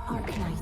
Arknights.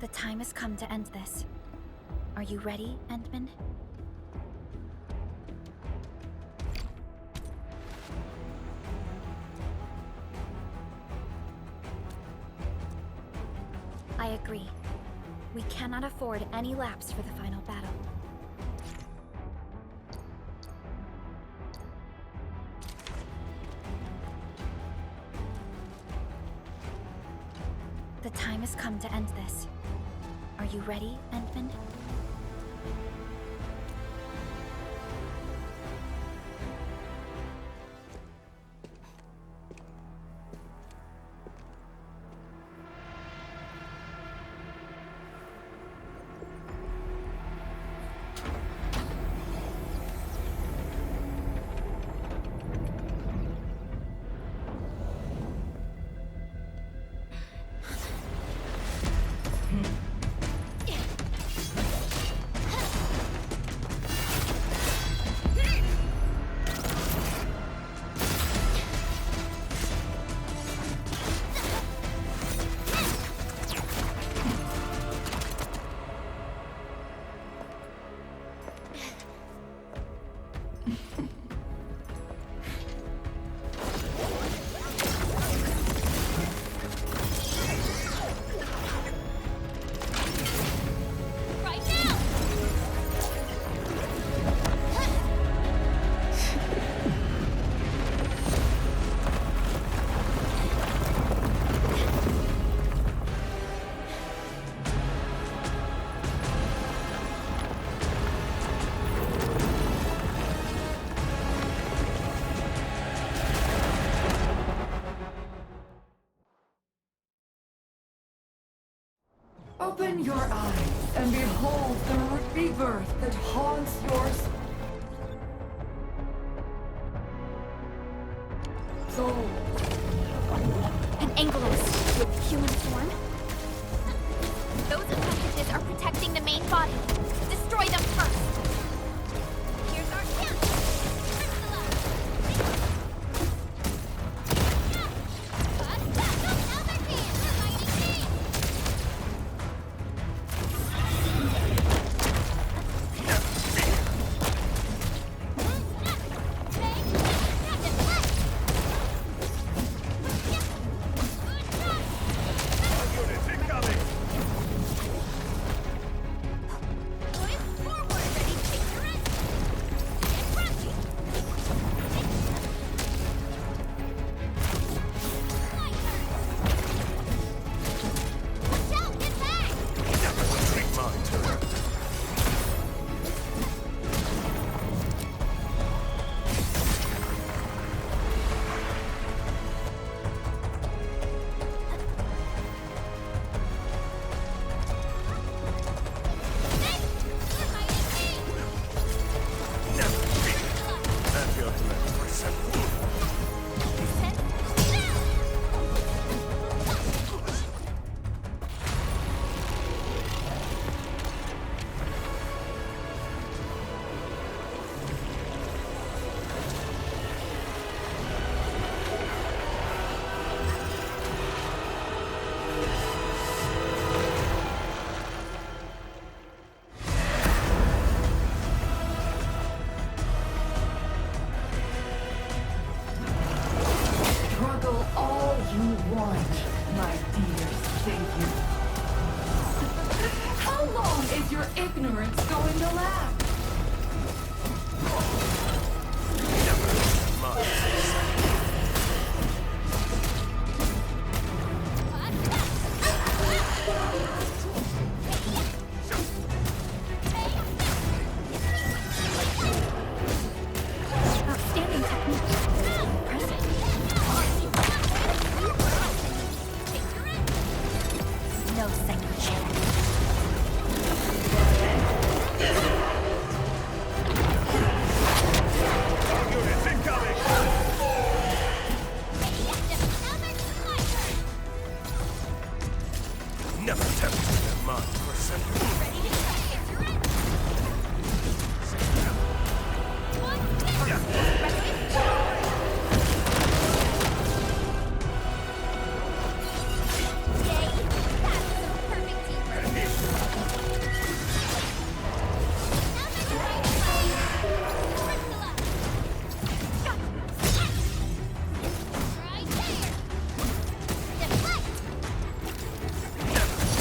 The time has come to end this. Are you ready, Endman? I agree. We cannot afford any lapse for the final battle. The time has come to end this. Are you ready, Endman? Open your eyes and behold the rebirth that haunts your soul. An Angelos with human form? Those appendages are protecting the main body. Destroy them first! Here's our chance! My dear savior. How long Is your ignorance going to last? Outstanding technique. Impressive. No second chance. Units incoming! Never tempted their mind for a second.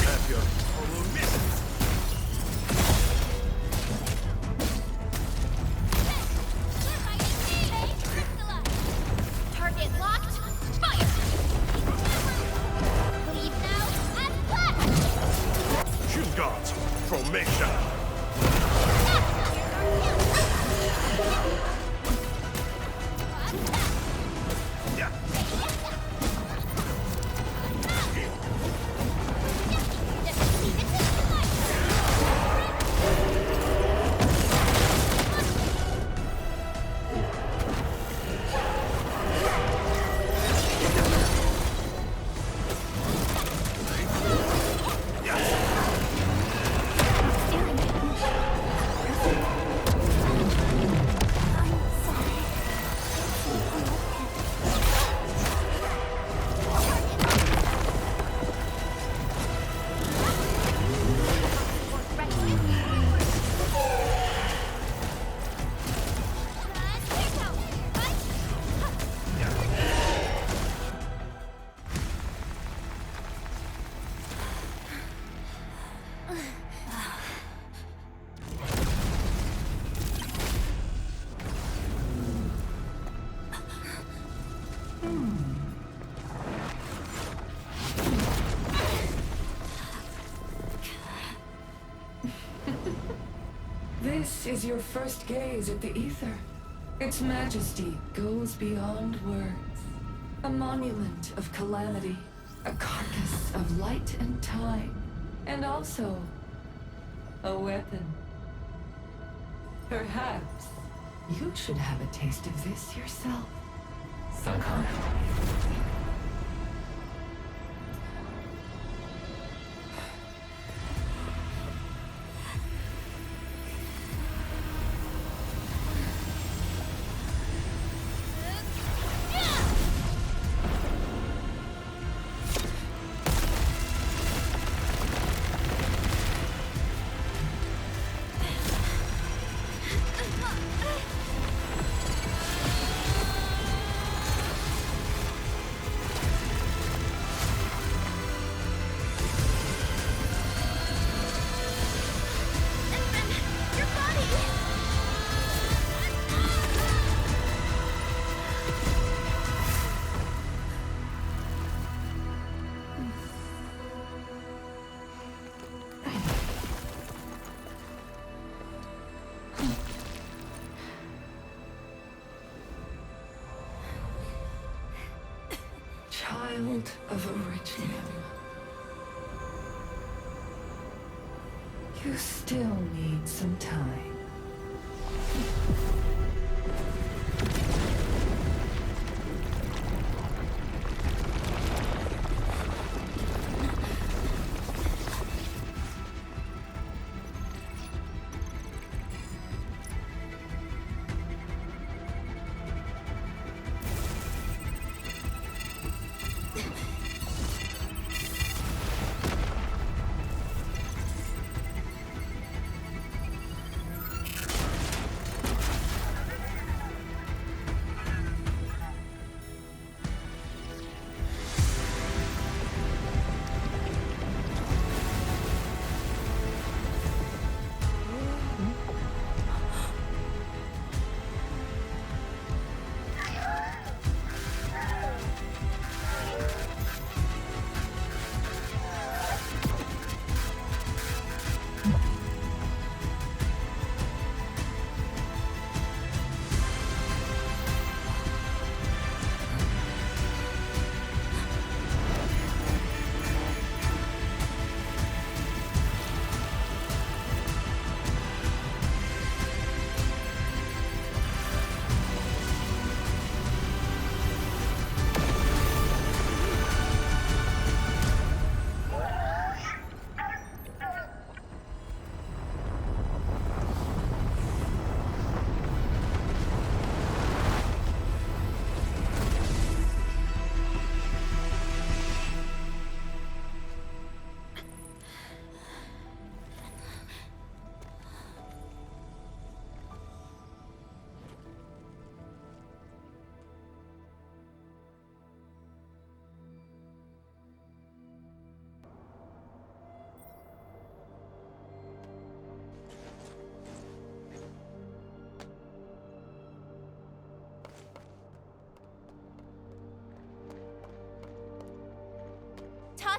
Have your total miss. Target locked. Fire! Leave now and flash! Shield guards, formation. Yeah. This is your first gaze at the ether. Its majesty goes beyond words. A monument of calamity, a carcass of light and time, and also a weapon. Perhaps you should have a taste of this yourself, Sakana. Your body! Child of a rich limb. You still need some time.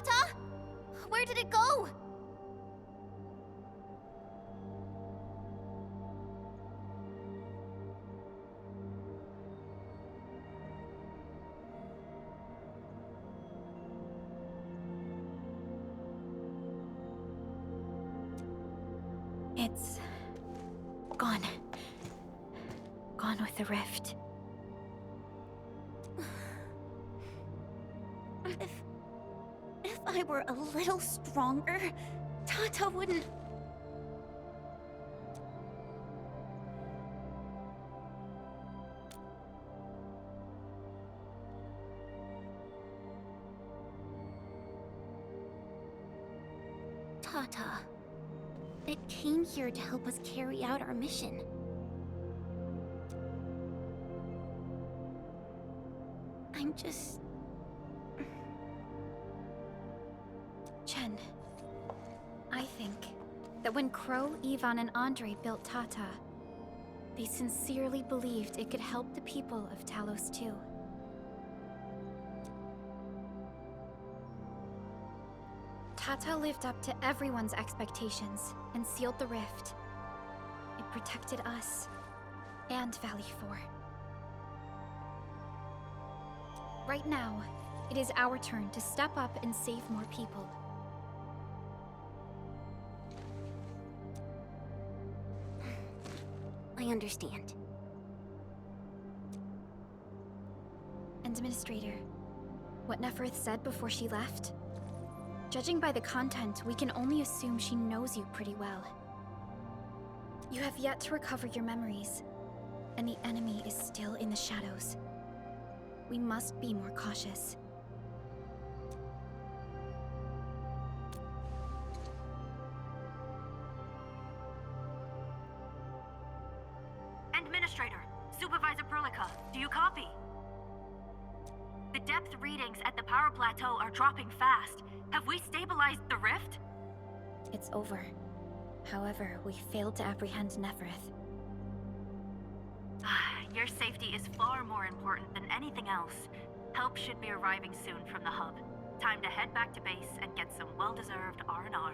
Tata? Where did it go? It's gone. Gone with the rift. If I were a little stronger, Tata wouldn't... Tata. It came here to help us carry out our mission. I'm just... Chen, I think that when Crow, Ivan, and Andre built Tata, they sincerely believed it could help the people of Talos too. Tata lived up to everyone's expectations and sealed the rift. It protected us and Valley 4. Right now, it is our turn to step up and save more people. I understand. Administrator, what Neferth said before she left? Judging by the content, we can only assume she knows you pretty well. You have yet to recover your memories, and the enemy is still in the shadows. We must be more cautious. Administrator, Supervisor Perlica, do you copy? The depth readings at the power plateau are dropping fast. Have we stabilized the rift? It's over. However, we failed to apprehend Neferth. Your safety is far more important than anything else. Help should be arriving soon from the hub. Time to head back to base and get some well-deserved R&R.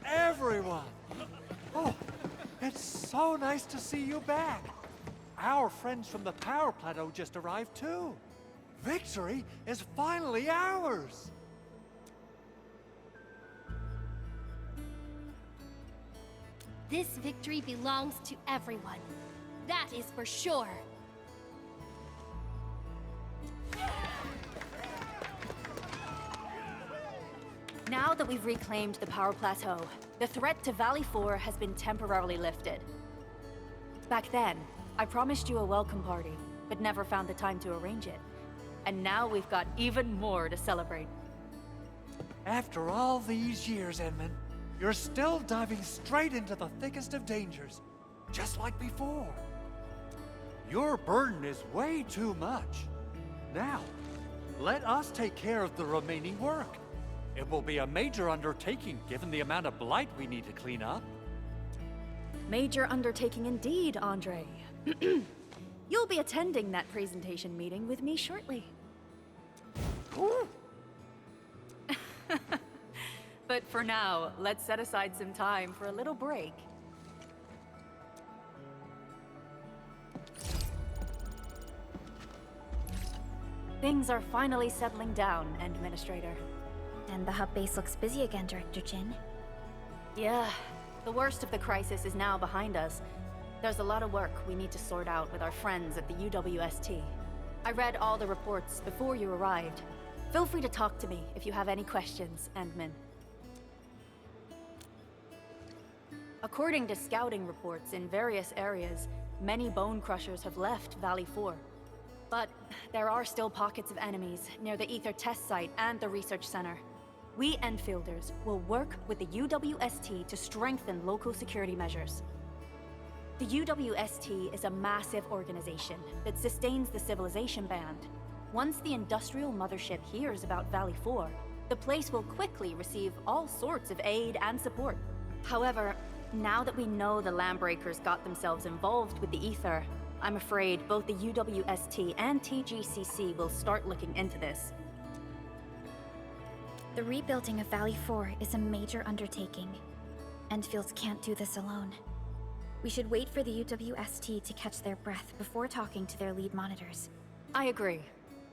Everyone! Oh, it's so nice to see you back. Our friends from the power plateau just arrived too. Victory is finally ours! This victory belongs to everyone. That is for sure. Now that we've reclaimed the power plateau, the threat to Valley 4 has been temporarily lifted. Back then, I promised you a welcome party, but never found the time to arrange it. And now we've got even more to celebrate. After all these years, Edmund, you're still diving straight into the thickest of dangers, just like before. Your burden is way too much. Now, let us take care of the remaining work. It will be a major undertaking given the amount of blight we need to clean up. Major undertaking indeed, Andre. You'll be attending that presentation meeting with me shortly. But for now, let's set aside some time for a little break. Things are finally settling down, Administrator. And the hub base looks busy again, Director Jin. Yeah, the worst of the crisis is now behind us. There's a lot of work we need to sort out with our friends at the UWST. I read all the reports before you arrived. Feel free to talk to me if you have any questions, Endman. According to scouting reports in various areas, many bone crushers have left Valley 4. But there are still pockets of enemies near the Ether test site and the research center. We Enfielders will work with the UWST to strengthen local security measures. The UWST is a massive organization that sustains the Civilization Band. Once the industrial mothership hears about Valley 4, the place will quickly receive all sorts of aid and support. However, now that we know the Landbreakers got themselves involved with the Ether, I'm afraid both the UWST and TGCC will start looking into this. The rebuilding of Valley 4 is a major undertaking. Enfields can't do this alone. We should wait for the UWST to catch their breath before talking to their lead monitors. I agree.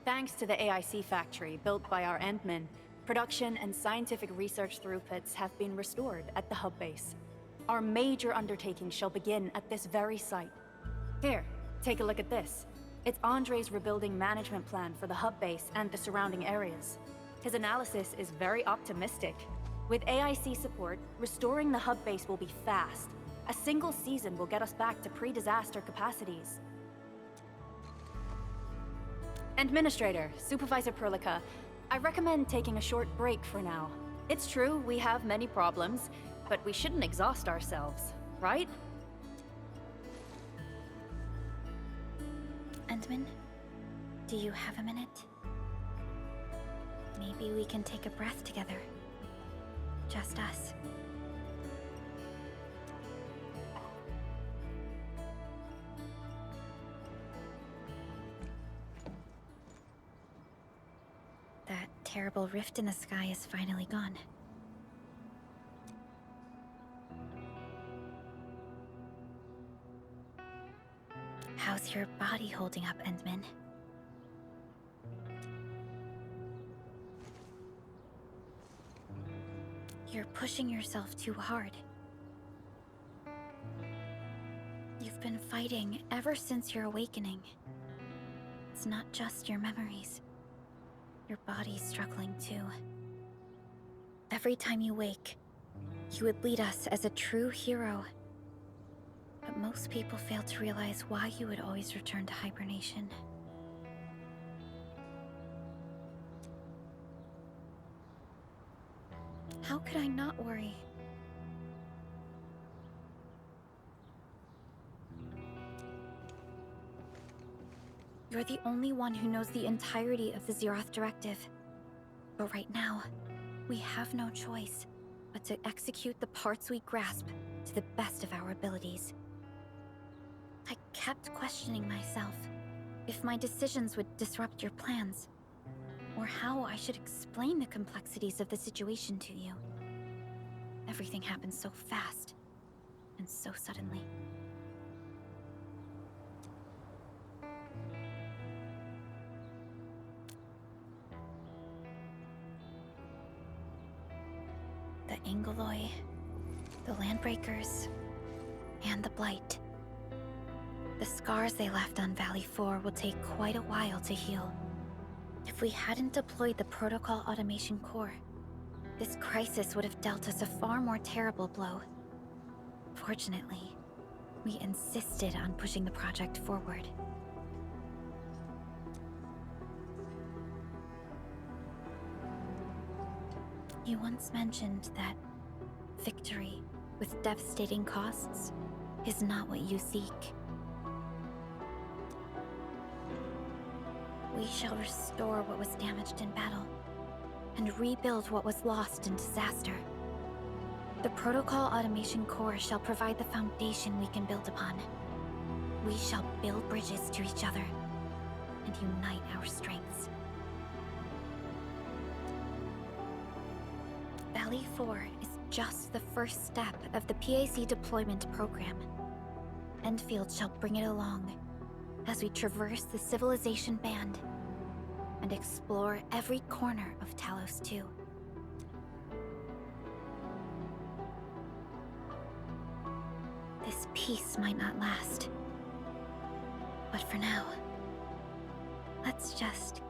Thanks to the AIC factory built by our Endmen, production and scientific research throughputs have been restored at the hub base. Our major undertaking shall begin at this very site. Here, take a look at this. It's Andre's rebuilding management plan for the hub base and the surrounding areas. His analysis is very optimistic. With AIC support, restoring the hub base will be fast. A single season will get us back to pre-disaster capacities. Administrator, Supervisor Perlica, I recommend taking a short break for now. It's true, we have many problems, but we shouldn't exhaust ourselves, right? Endman, do you have a minute? Maybe we can take a breath together. Just us. That terrible rift in the sky is finally gone. How's your body holding up, Endman? You're pushing yourself too hard. You've been fighting ever since your awakening. It's not just your memories. Your body's struggling too. Every time you wake, you would lead us as a true hero. But most people fail to realize why you would always return to hibernation. How could I not worry? You're the only one who knows the entirety of the Zeroth Directive. But right now, we have no choice but to execute the parts we grasp to the best of our abilities. I kept questioning myself if my decisions would disrupt your plans, or how I should explain the complexities of the situation to you. Everything happened so fast, and so suddenly. The Angoloi, the Landbreakers, and the Blight. The scars they left on Valley 4 will take quite a while to heal. If we hadn't deployed the Protocol Automation Core, this crisis would have dealt us a far more terrible blow. Fortunately, we insisted on pushing the project forward. You once mentioned that victory with devastating costs is not what you seek. We shall restore what was damaged in battle, and rebuild what was lost in disaster. The Protocol Automation Core shall provide the foundation we can build upon. We shall build bridges to each other, and unite our strengths. Valley 4 is just the first step of the PAC deployment program. Enfield shall bring it along as we traverse the Civilization Band and explore every corner of Talos 2. This peace might not last. But for now, let's just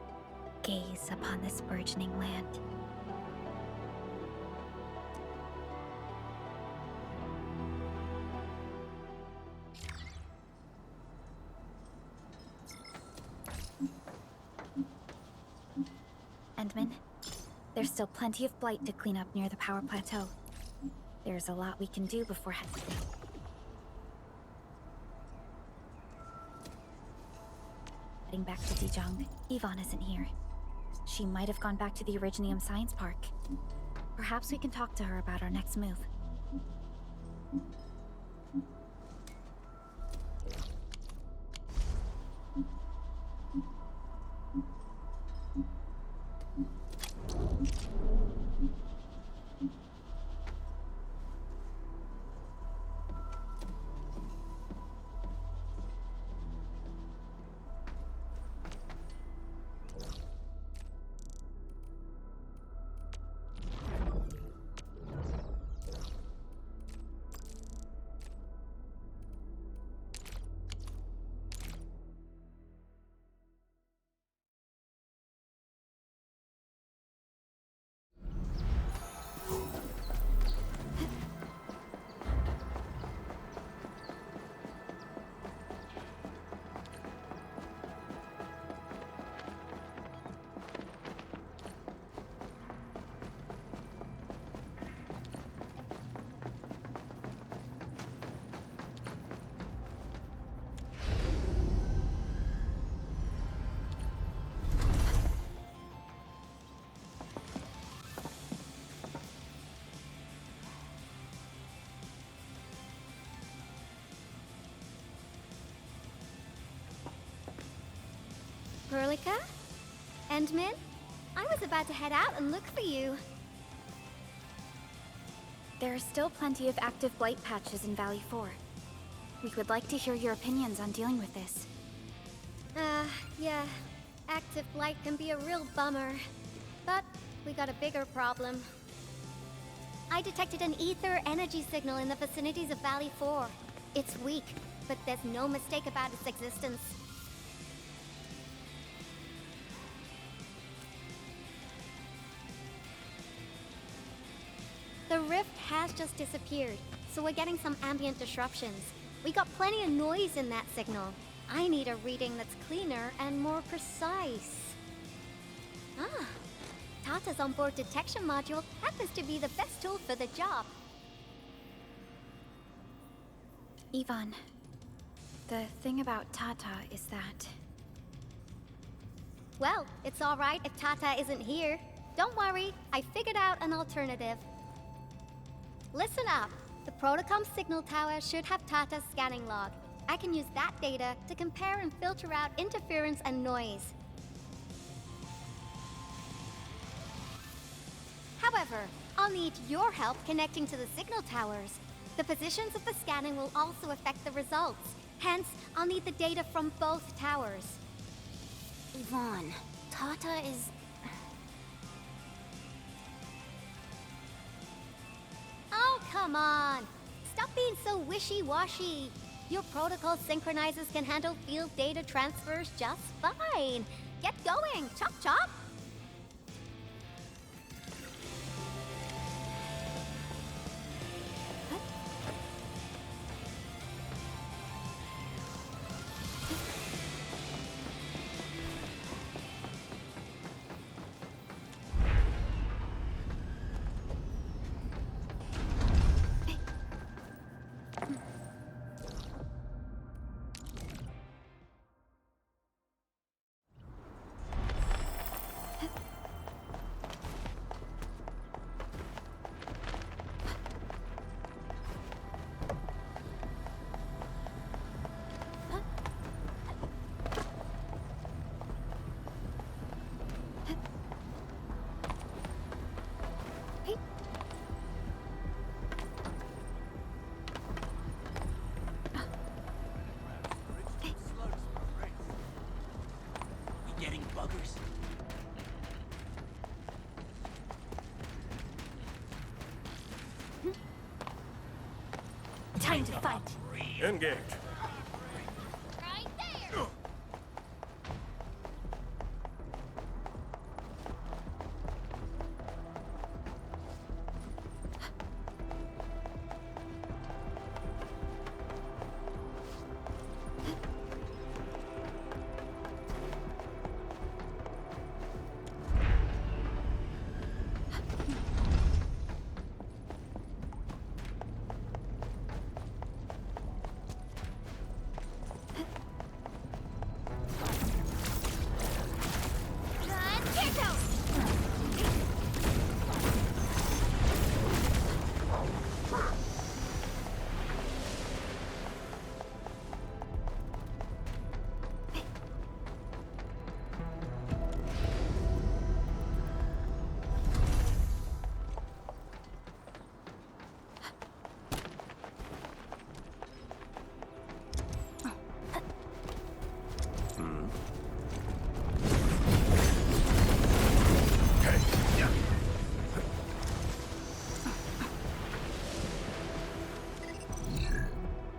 gaze upon this burgeoning land. Endman, There's still plenty of blight to clean up near the power plateau. There's a lot we can do before heading back to Dijon. Yvonne isn't here. She might have gone back to the Originium Science Park. Perhaps we can talk to her about our next move. Perlica? Endman? I was about to head out and look for you. There are still plenty of active blight patches in Valley 4. We would like to hear your opinions on dealing with this. Yeah. Active blight can be a real bummer. But we got a bigger problem. I detected an ether energy signal in the vicinities of Valley 4. It's weak, but there's no mistake about its existence. The rift has just disappeared, so we're getting some ambient disruptions. We got plenty of noise in that signal. I need a reading that's cleaner and more precise. Ah, Tata's onboard detection module happens to be the best tool for the job. Yvonne, the thing about Tata is that... Well, it's all right if Tata isn't here. Don't worry, I figured out an alternative. Listen up. The Protocom signal tower should have Tata's scanning log. I can use that data to compare and filter out interference and noise. However, I'll need your help connecting to the signal towers. The positions of the scanning will also affect the results. Hence, I'll need the data from both towers. Yvonne, Tata is... Oh, come on! Stop being so wishy-washy. Your protocol synchronizers can handle field data transfers just fine. Get going, chop chop! Time to fight. Engage. Right there!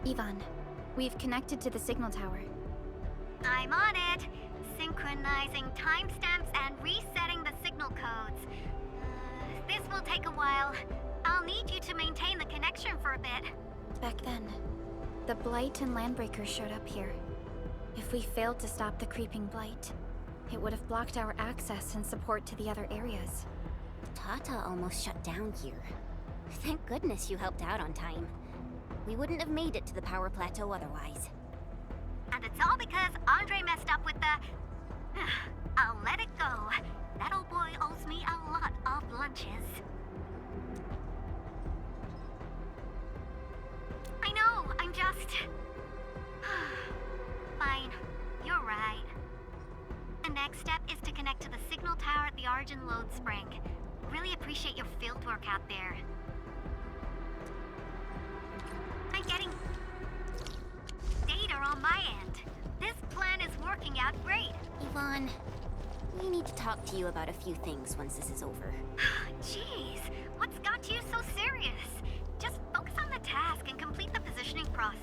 Ivan, we've connected to the signal tower. I'm on it. Synchronizing timestamps and resetting the signal codes. This will take a while. I'll need you to maintain the connection for a bit. Back then, the Blight and Landbreakers showed up here. If we failed to stop the creeping Blight, it would have blocked our access and support to the other areas. Tata almost shut down here. Thank goodness you helped out on time. We wouldn't have made it to the power plateau otherwise. And it's all because Andre messed up with the... I'll let it go. That old boy owes me a lot of lunches. I know, I'm just... Fine, you're right. The next step is to connect to the signal tower at the Origin Load Spring. Really appreciate your field work out there. I'm getting data on my end. This plan is working out great. Yvonne, we need to talk to you about a few things once this is over. Jeez, what's got you so serious? Just focus on the task and complete the positioning process.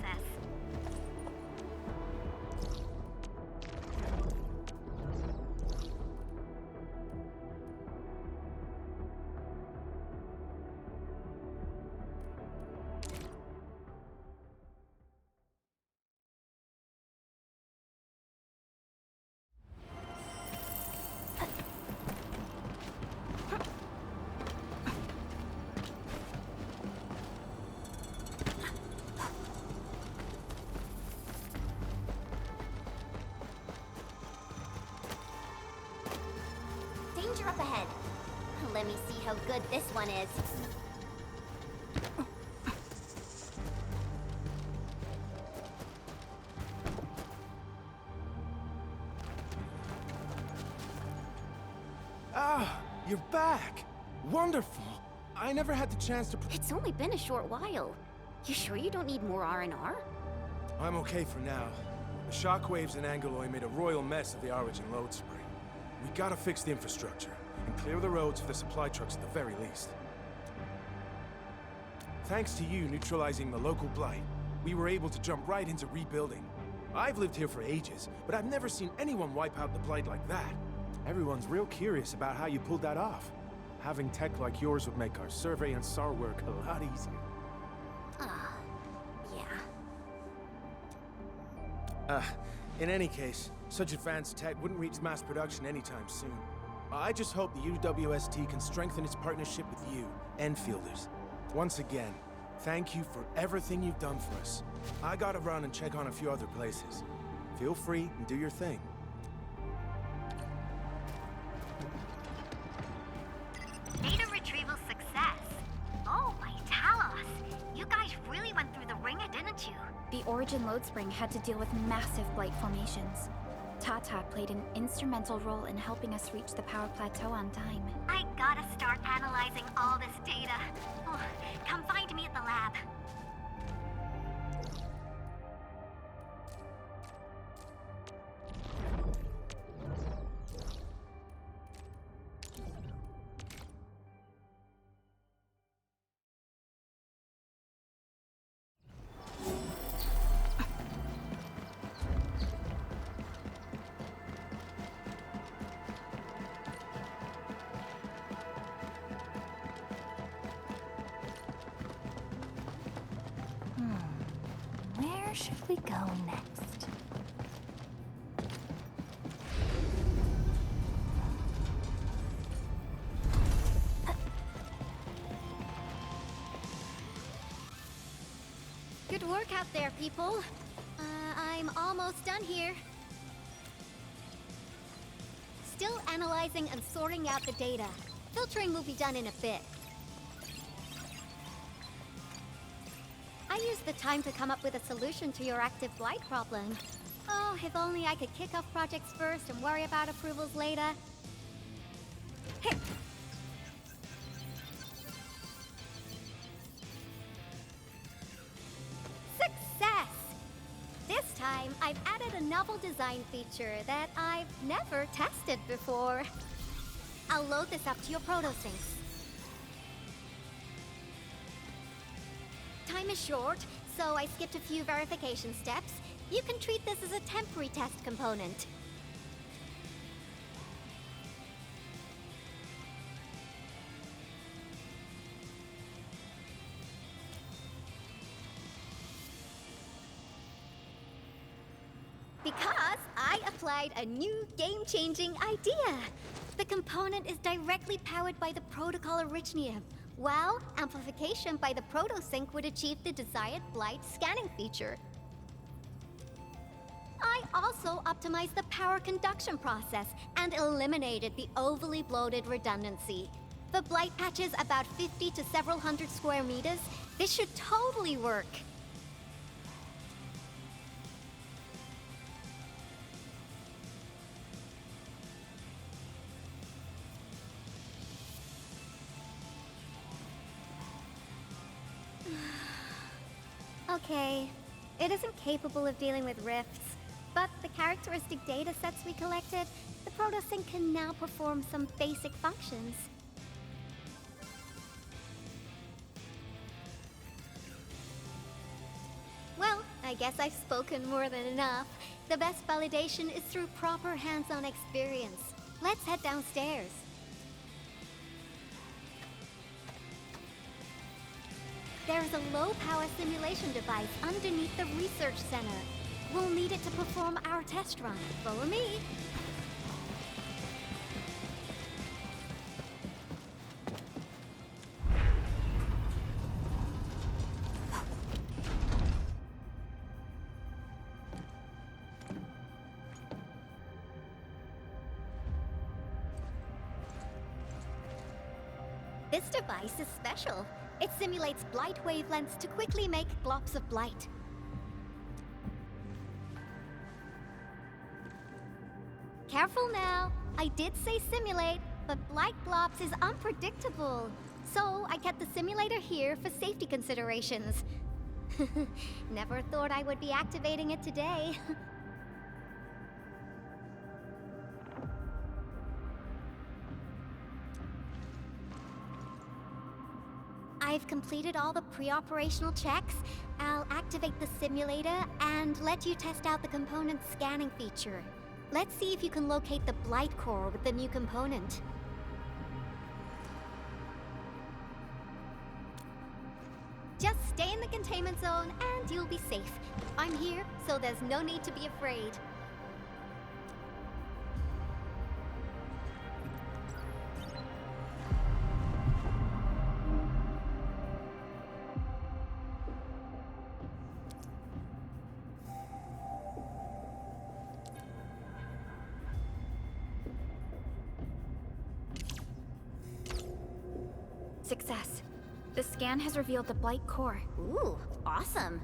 Danger up ahead. Let me see how good this one is. Ah, you're back! Wonderful! I never had the chance to... It's only been a short while. You sure you don't need more R&R? I'm okay for now. The shockwaves in Angeloy made a royal mess of the Origin Load Spring. We gotta fix the infrastructure, and clear the roads for the supply trucks at the very least. Thanks to you neutralizing the local blight, we were able to jump right into rebuilding. I've lived here for ages, but I've never seen anyone wipe out the blight like that. Everyone's real curious about how you pulled that off. Having tech like yours would make our survey and SAR work a lot easier. Yeah. In any case, such advanced tech wouldn't reach mass production anytime soon. I just hope the UWST can strengthen its partnership with you, Enfielders. Once again, thank you for everything you've done for us. I gotta run and check on a few other places. Feel free and do your thing. Data retrieval success. Oh, my Talos. You guys really went through the ringer, didn't you? The Origin Load Spring had to deal with massive blight formations. Tata played an instrumental role in helping us reach the power plateau on time. I gotta start analyzing all this data. Oh, come find me at the lab. Where should we go next? Good work out there, people. I'm almost done here. Still analyzing and sorting out the data. Filtering will be done in a bit. I used the time to come up with a solution to your active blight problem. Oh, if only I could kick off projects first and worry about approvals later. Hey. Success! This time, I've added a novel design feature that I've never tested before. I'll load this up to your protosyncs. time is short, so I skipped a few verification steps. You can treat this as a temporary test component. Because I applied a new game-changing idea. The component is directly powered by the protocol Arknights, while amplification by the protosync would achieve the desired blight scanning feature. I also optimized the power conduction process and eliminated the overly bloated redundancy. The blight patch is about 50 to several hundred square meters. This should totally work. Okay, it isn't capable of dealing with rifts, but the characteristic data sets we collected, the protosync can now perform some basic functions. Well, I guess I've spoken more than enough. The best validation is through proper hands-on experience. Let's head downstairs. There is a low-power simulation device underneath the research center. We'll need it to perform our test run. Follow me. This device is special. It simulates blight wavelengths to quickly make globs of blight. Careful now. I did say simulate, but blight globs is unpredictable. So I kept the simulator here for safety considerations. Never thought I would be activating it today. I've completed all the pre-operational checks. I'll activate the simulator and let you test out the component's scanning feature. Let's see if you can locate the blight core with the new component. Just stay in the containment zone and you'll be safe. I'm here, so there's no need to be afraid. Success. The scan has revealed the blight core. Ooh, awesome.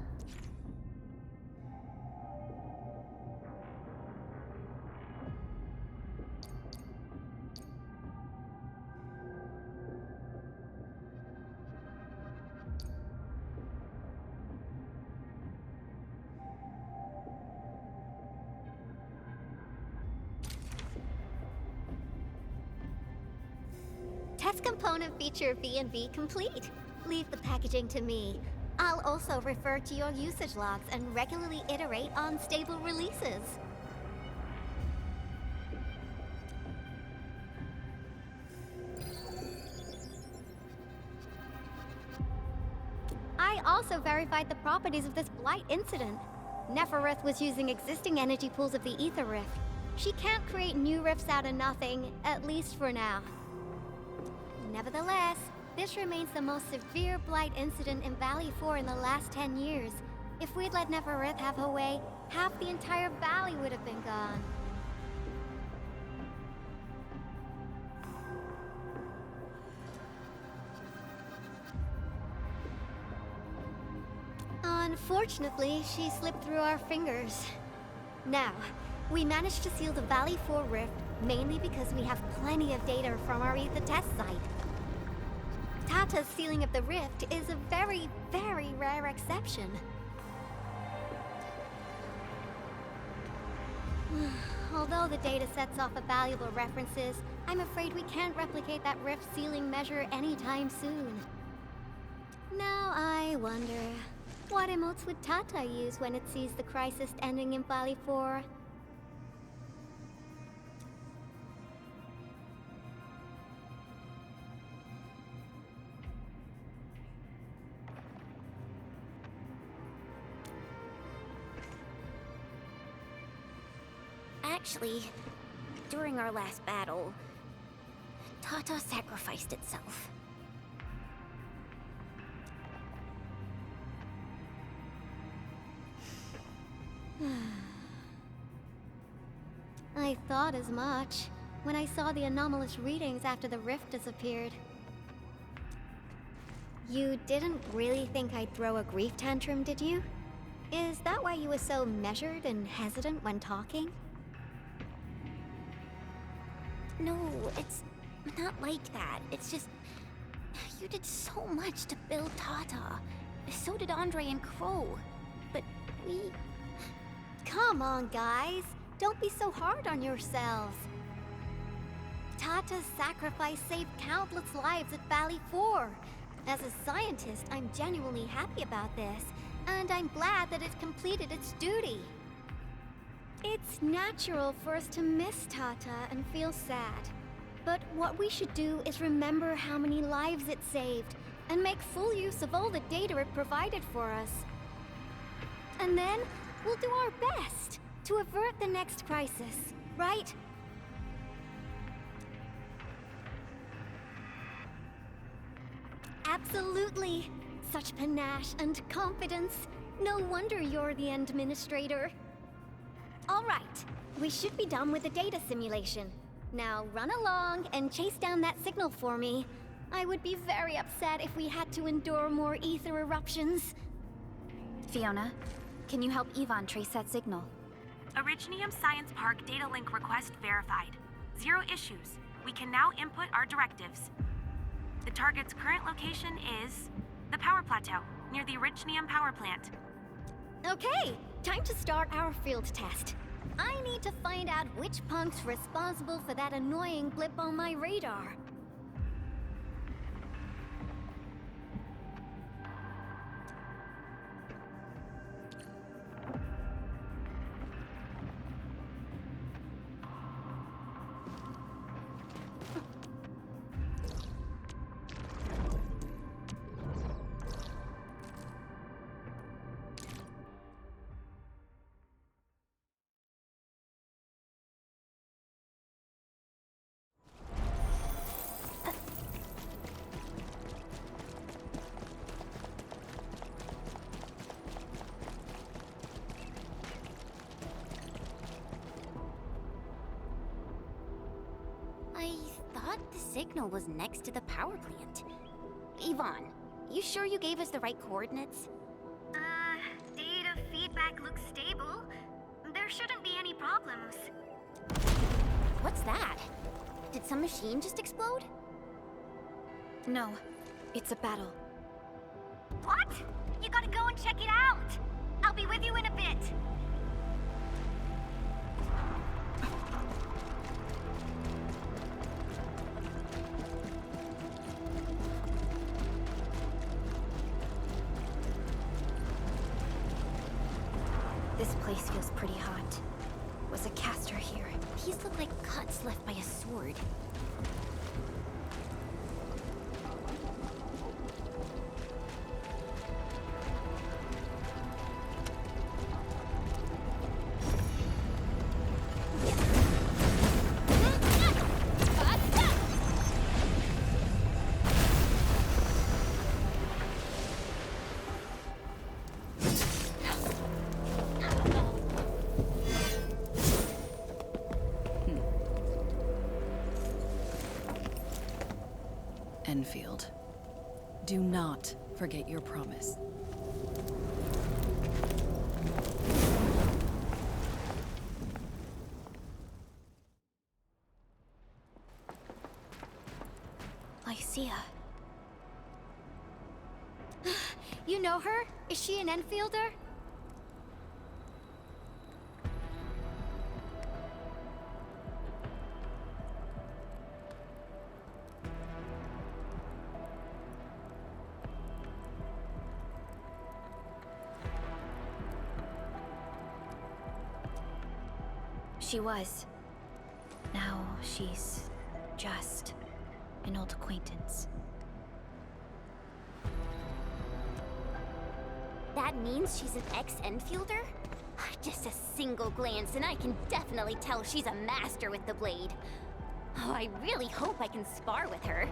Test component feature V&V complete. Leave the packaging to me. I'll also refer to your usage logs and regularly iterate on stable releases. I also verified the properties of this blight incident. Neferith was using existing energy pools of the Ether Rift. She can't create new rifts out of nothing, at least for now. Nevertheless, this remains the most severe blight incident in Valley 4 in the last 10 years. If we'd let Neferith have her way, half the entire valley would have been gone. Unfortunately, she slipped through our fingers. Now, we managed to seal the Valley 4 rift mainly because we have plenty of data from our Ether test site. Tata's sealing of the rift is a very, very rare exception. Although the data sets offer valuable references, I'm afraid we can't replicate that rift sealing measure anytime soon. Now I wonder, what emotes would Tata use when it sees the crisis ending in Valley 4? Actually, during our last battle, Tata sacrificed itself. I thought as much when I saw the anomalous readings after the rift disappeared. You didn't really think I'd throw a grief tantrum, did you? Is that why you were so measured and hesitant when talking? No, it's not like that. It's just... You did so much to build Tata. So did Andre and Crow. But we... Come on, guys. Don't be so hard on yourselves. Tata's sacrifice saved countless lives at Valley 4. As a scientist, I'm genuinely happy about this, and I'm glad that it completed its duty. It's natural for us to miss Tata and feel sad. But what we should do is remember how many lives it saved, and make full use of all the data it provided for us. And then, we'll do our best to avert the next crisis, right? Absolutely. Such panache and confidence. No wonder you're the administrator. All right, we should be done with the data simulation. Now run along and chase down that signal for me. I would be very upset if we had to endure more ether eruptions. Fiona, can you help Yvonne trace that signal? Originium Science Park data link request verified. 0 issues. We can now input our directives. The target's current location is the power plateau, near the Originium power plant. Okay, time to start our field test. I need to find out which punk's responsible for that annoying blip on my radar. I thought the signal was next to the power plant. Yvonne, you sure you gave us the right coordinates? Data feedback looks stable. There shouldn't be any problems. What's that? Did some machine just explode? No, it's a battle. What? You gotta go and check it out. I'll be with you in a bit. This place feels pretty hot. Was a caster here? These look like cuts left by a sword. Enfield, do not forget your promise. Lycia. You know her? Is she an Enfielder? She was. Now she's just an old acquaintance. That means she's an ex-Enfielder? Just a single glance and I can definitely tell she's a master with the blade. Oh, I really hope I can spar with her.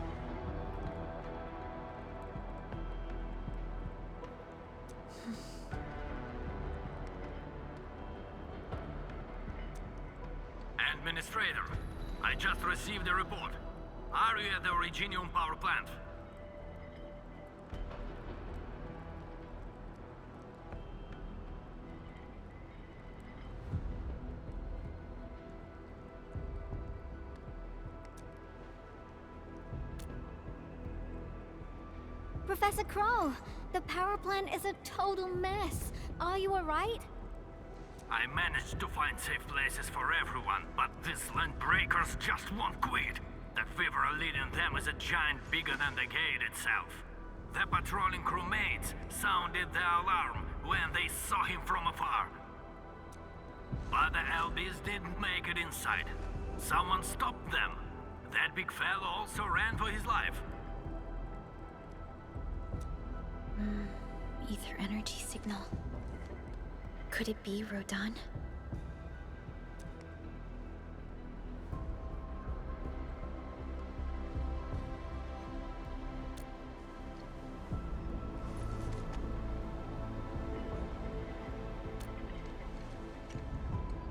Administrator, I just received a report. Are you at the Originium power plant? Professor Kroll, the power plant is a total mess. Are you alright? I managed to find safe places for everyone, but these land breakers just won't quit. The fever leading them is a giant bigger than the gate itself. The patrolling crewmates sounded the alarm when they saw him from afar. But the LBs didn't make it inside. Someone stopped them. That big fellow also ran for his life. Ether energy signal. Could it be Rodan?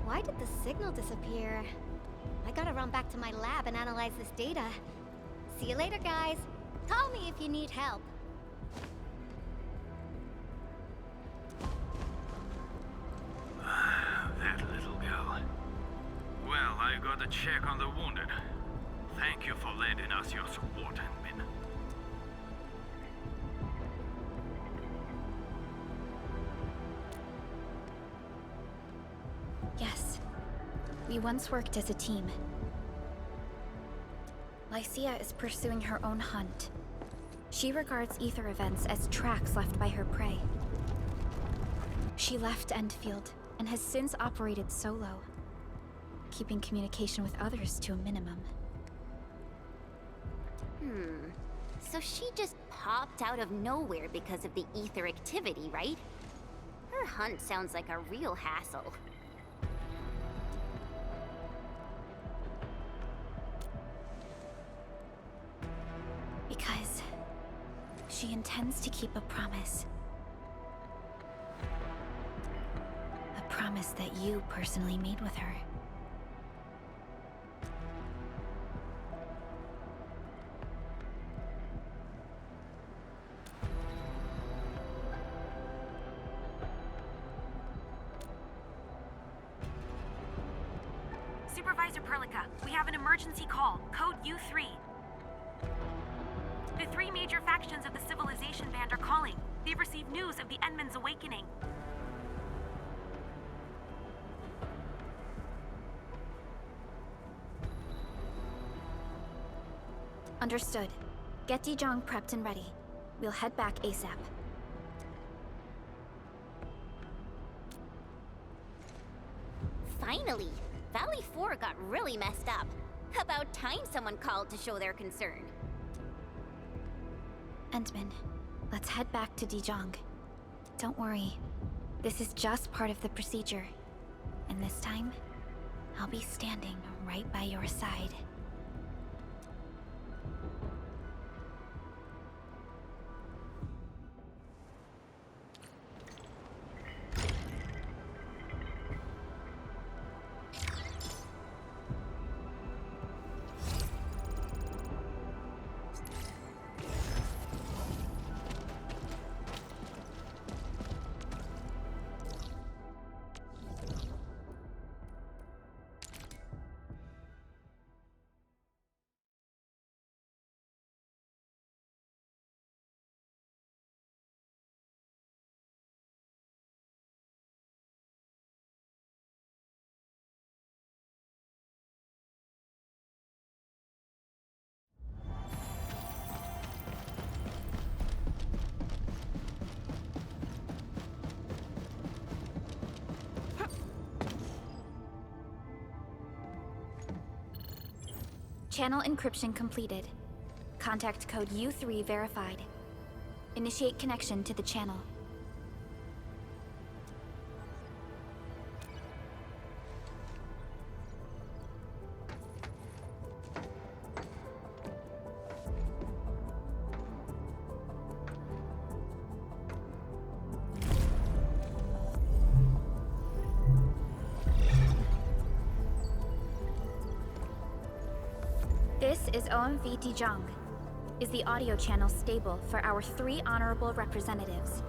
Why did the signal disappear? I gotta run back to my lab and analyze this data. See you later, guys. Call me if you need help. That little girl. Well, I gotta check on the wounded. Thank you for lending us your support, Admin. Yes. We once worked as a team. Lycia is pursuing her own hunt. She regards ether events as tracks left by her prey. She left Enfield and has since operated solo, keeping communication with others to a minimum. So she just popped out of nowhere because of the ether activity, right? Her hunt sounds like a real hassle. Because she intends to keep a promise. A promise that you personally made with her. Supervisor Perlica, we have an emergency call, code U3. The three major factions of the Civilization Band are calling. They've received news of the Endman's awakening. Understood. Get Dijong prepped and ready. We'll head back ASAP. Finally! Valley 4 got really messed up. About time someone called to show their concern. Endman, let's head back to Dijong. Don't worry. This is just part of the procedure. And this time, I'll be standing right by your side. Channel encryption completed. Contact code U3 verified. Initiate connection to the channel. This is OMV Dijong. Is the audio channel stable for our 3 honorable representatives?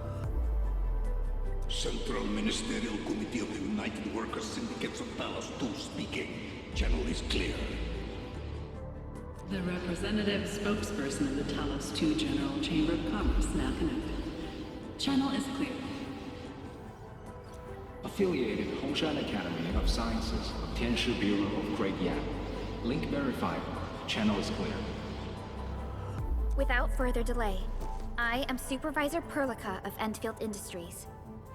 Central Ministerial Committee of the United Workers Syndicates of Talos 2 speaking. Channel is clear. The representative spokesperson of the Talos 2 General Chamber of Commerce now connected. Channel is clear. Affiliated Hongshan Academy of Sciences of Tianshi Bureau of Great Yap. Link verified. Channel is clear. Without further delay, I am Supervisor Perlica of Enfield Industries.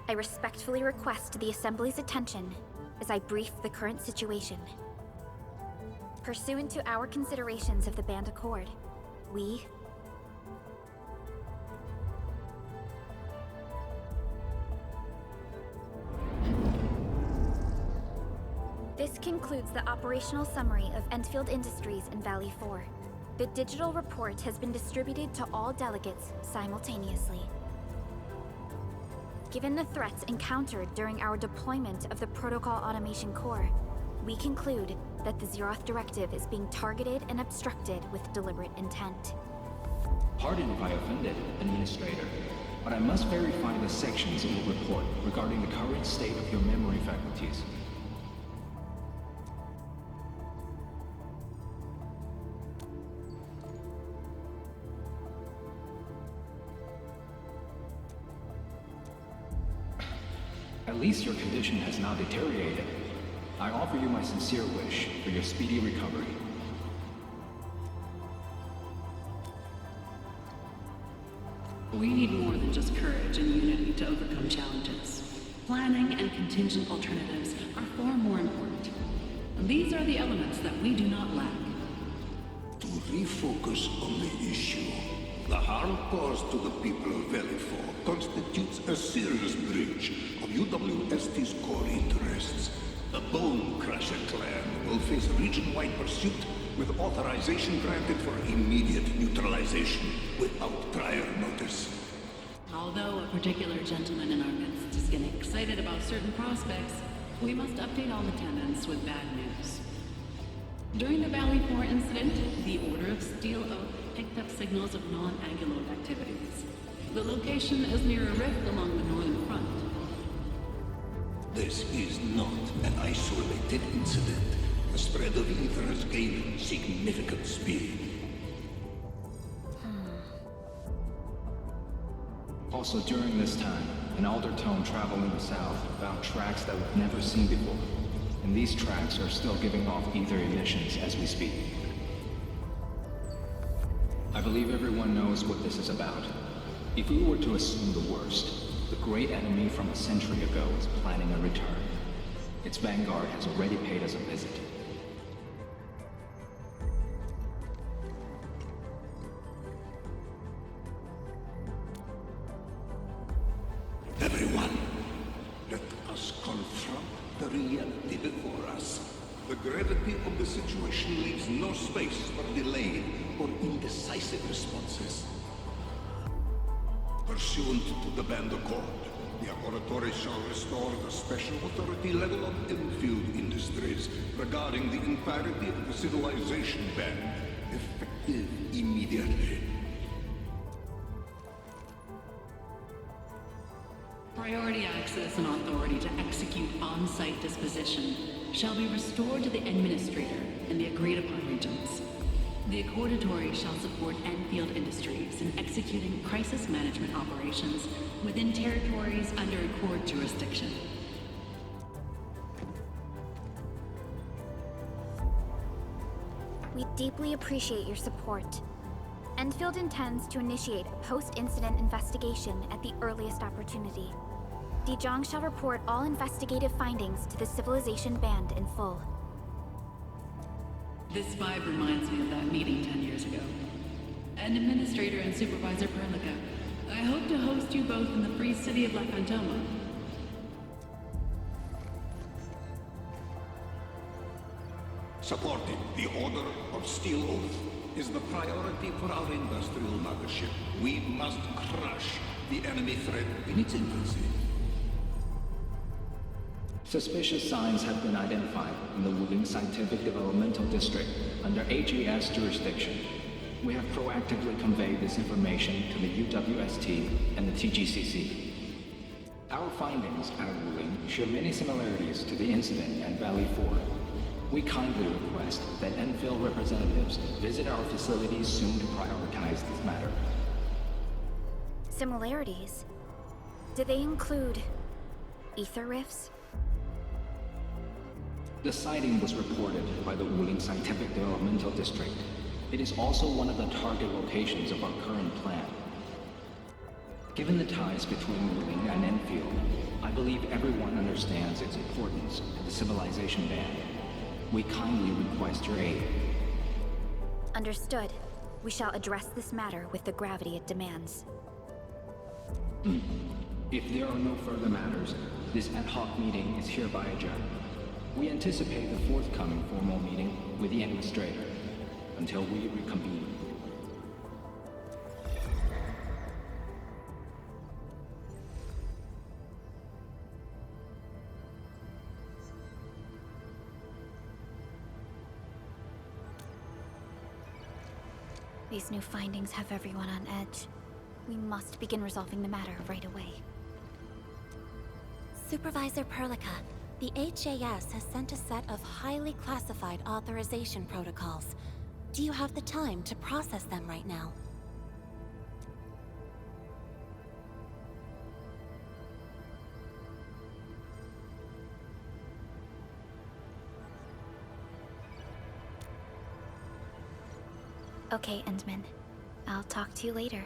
I respectfully request the Assembly's attention as I brief the current situation. Pursuant to our considerations of the Band Accord, we... This concludes the operational summary of Enfield Industries in Valley 4. The digital report has been distributed to all delegates simultaneously. Given the threats encountered during our deployment of the Protocol Automation Core, we conclude that the Zeroth Directive is being targeted and obstructed with deliberate intent. Pardon if I offended, Administrator, but I must verify the sections in the report regarding the current state of your memory faculties. At least your condition has not deteriorated. I offer you my sincere wish for your speedy recovery. We need more than just courage and unity to overcome challenges. Planning and contingent alternatives are far more important. These are the elements that we do not lack. To refocus on the issue, the harm caused to the people of Valley 4 constitutes a serious breach of UWST's core interests. The Bone Crusher clan will face region-wide pursuit with authorization granted for immediate neutralization without prior notice. Although a particular gentleman in our midst is getting excited about certain prospects, we must update all attendants with bad news. During the Valley 4 incident, the Order of Steel Oak picked up signals of non-Anguloid activities. The location is near a rift along the northern front. This is not an isolated incident. The spread of ether has gained significant speed. Also during this time, an Aldertone traveling south found tracks that we've never seen before. And these tracks are still giving off ether emissions as we speak. I believe everyone knows what this is about. If we were to assume the worst, the great enemy from a century ago is planning a return. Its vanguard has already paid us a visit. Everyone, let us confront the reality before us. The gravity of the situation leaves no space for delayed or indecisive responses. Pursuant to the Band Accord, the Laboratory shall restore the special authority level of Enfield Industries regarding the entirety of the civilization band, effective immediately. Priority access and authority to execute on-site disposition shall be restored to the Administrator in the agreed-upon regions. The Accordatory shall support Enfield Industries in executing crisis management operations within territories under Accord jurisdiction. We deeply appreciate your support. Enfield intends to initiate a post-incident investigation at the earliest opportunity. Dijong shall report all investigative findings to the Civilization Band in full. This vibe reminds me of that meeting 10 years ago. And Administrator and Supervisor Perlica, I hope to host you both in the free city of La Cantoma. Supporting the Order of Steel Oath is the priority for our industrial mothership. We must crush the enemy threat in its infancy. Suspicious signs have been identified in the Wuling Scientific Developmental District under HAS jurisdiction. We have proactively conveyed this information to the UWST and the TGCC. Our findings out of Wuling share many similarities to the incident at Valley 4. We kindly request that Enfield representatives visit our facilities soon to prioritize this matter. Similarities? Do they include ether rifts? The sighting was reported by the Wuling Scientific Developmental District. It is also one of the target locations of our current plan. Given the ties between Wuling and Enfield, I believe everyone understands its importance to the civilization band. We kindly request your aid. Understood. We shall address this matter with the gravity it demands. If there are no further matters, this ad hoc meeting is hereby adjourned. We anticipate the forthcoming formal meeting with the Administrator until we reconvene. These new findings have everyone on edge. We must begin resolving the matter right away. Supervisor Perlica, the HAS has sent a set of highly classified authorization protocols. Do you have the time to process them right now? Okay, Endman. I'll talk to you later.